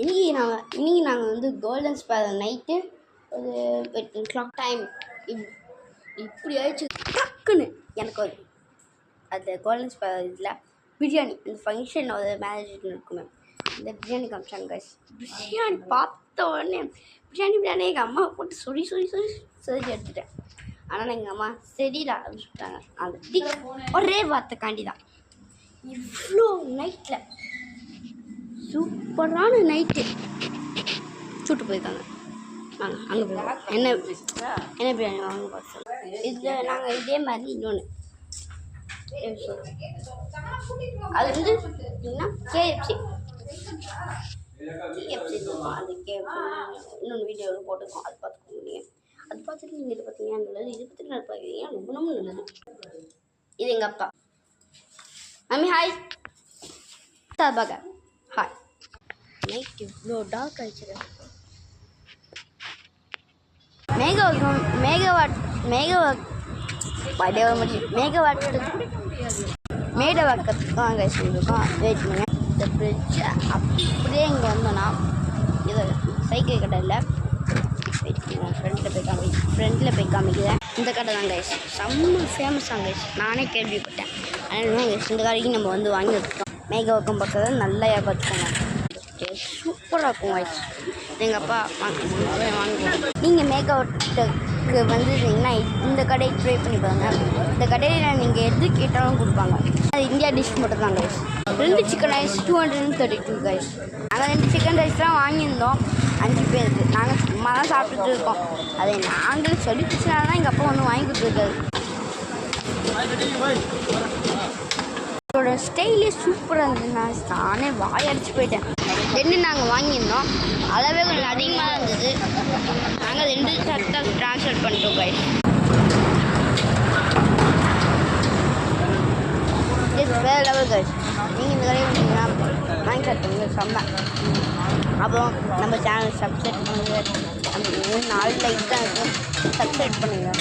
இன்றைக்கி நாங்கள் வந்து கோல்டன் ஸ்பேர் நைட்டு ஒரு 8 o'clock டைம் இப்படி ஆயிடுச்சு டக்குன்னு எனக்கு ஒரு அந்த கோல்டன் ஸ்பேர் இதில் பிரியாணி அந்த ஃபங்க்ஷன் ஒரு மேரேஜ் இருக்குமே இந்த பிரியாணி காமிச்சாங்க கைஸ். பிரியாணி பார்த்த உடனே பிரியாணி எங்கள் அம்மா போட்டு சொல்லி எடுத்துட்டேன். ஆனால் எங்கள் அம்மா செடியில் ஆரம்பிச்சுட்டாங்க. அந்த ஒரே வார்த்தைக்காண்டி தான் இவ்வளோ நைட்டில் சூப்பரான நைட்டு சுட்டு போயிருக்காங்க. நாங்கள் அங்கே போயிருக்கோம். என்ன பிரியாணி வாங்க பார்த்தோம். இதில் நாங்கள் இதே மாதிரி இன்னொன்று அது வந்து எப்படின்னா கேஎஃப்சி அந்த கேஎஃப்சி இன்னொன்று வீடியோவில் போட்டுருக்கோம். அது பார்த்துக்கோங்க. நீங்கள் அது பார்த்துட்டு நீங்கள் இது பார்த்தீங்கன்னா நல்லது, இது பற்றி நல்லா பார்க்குறீங்க ரொம்ப நல்லது. இது எங்கள் அப்பா. மம்மி ஹாய் சார்பாக ஹாய். நைட் இவ்வளோ டார்க் ஆயிடுச்சு. மேடவாக்கத்துக்காக சொல்லியிருக்கோம். வெயிட் பண்ணுங்க. இந்த பிரிட்ஜ் அப்படியே இங்கே வந்தோன்னா இது சைக்கிள் கடை இல்லை. வெயிட் பண்ணுங்க. ஃப்ரெண்டில் போய் காமிக்கிறேன். இந்த கடை தான் கைஸ் செம்ம ஃபேமஸாக கைஸ். நானே கேள்விப்பட்டேன். அதனால கைஸ் இந்த கடைக்கு நம்ம வந்து வாங்கி வச்சுட்டோம். மேகவாக்கம் பக்கத்தில் நல்லா பார்த்துக்கோங்க. சூப்பராக இருக்கும் கைஸ். எங்கள் அப்பா வாங்குவோம். நீங்கள் மேகவாட்டுக்கு வந்துருந்தீங்கன்னா இந்த கடையை ட்ரை பண்ணி பாருங்க. இந்த கடையில் நீங்கள் எது கேட்டாலும் கொடுப்பாங்க. அது இந்தியா டிஷ் மட்டும் தான் கைஸ். 2 chicken rice 232 guys. நாங்கள் 2 சிக்கன் ரைஸ்லாம் வாங்கியிருந்தோம் 5 பேருக்கு. நாங்கள் சும்மா தான் சாப்பிட்டுட்டு இருக்கோம். அதை நாங்கள் சொல்லி பிடிச்சனால தான் எங்கள் அப்பா ஒன்று வாங்கி கொடுத்துருக்காரு. அதோட ஸ்டைலே சூப்பராக இருந்தது. நானே வாயடிச்சு போயிட்டேன். 2 நாங்கள் வாங்கியிருந்தோம். அளவே கொஞ்சம் அதிகமாக இருந்தது. நாங்கள் 2 சட்டை ட்ரான்ஸ்ஃபர் பண்ணிட்டோம் கைஸ். வேறு லெவல் கைஸ். நீங்கள் இந்த கடையில் வந்தீங்கன்னா வாங்கி சாப்பிட்டீங்க செம்ம. அப்புறம் நம்ம சேனல் சப்ஸ்கிரைப் பண்ணுங்கள். 4 லைக் தான் இருக்கும். சப்ஸ்கிரைப் பண்ணுங்கள்.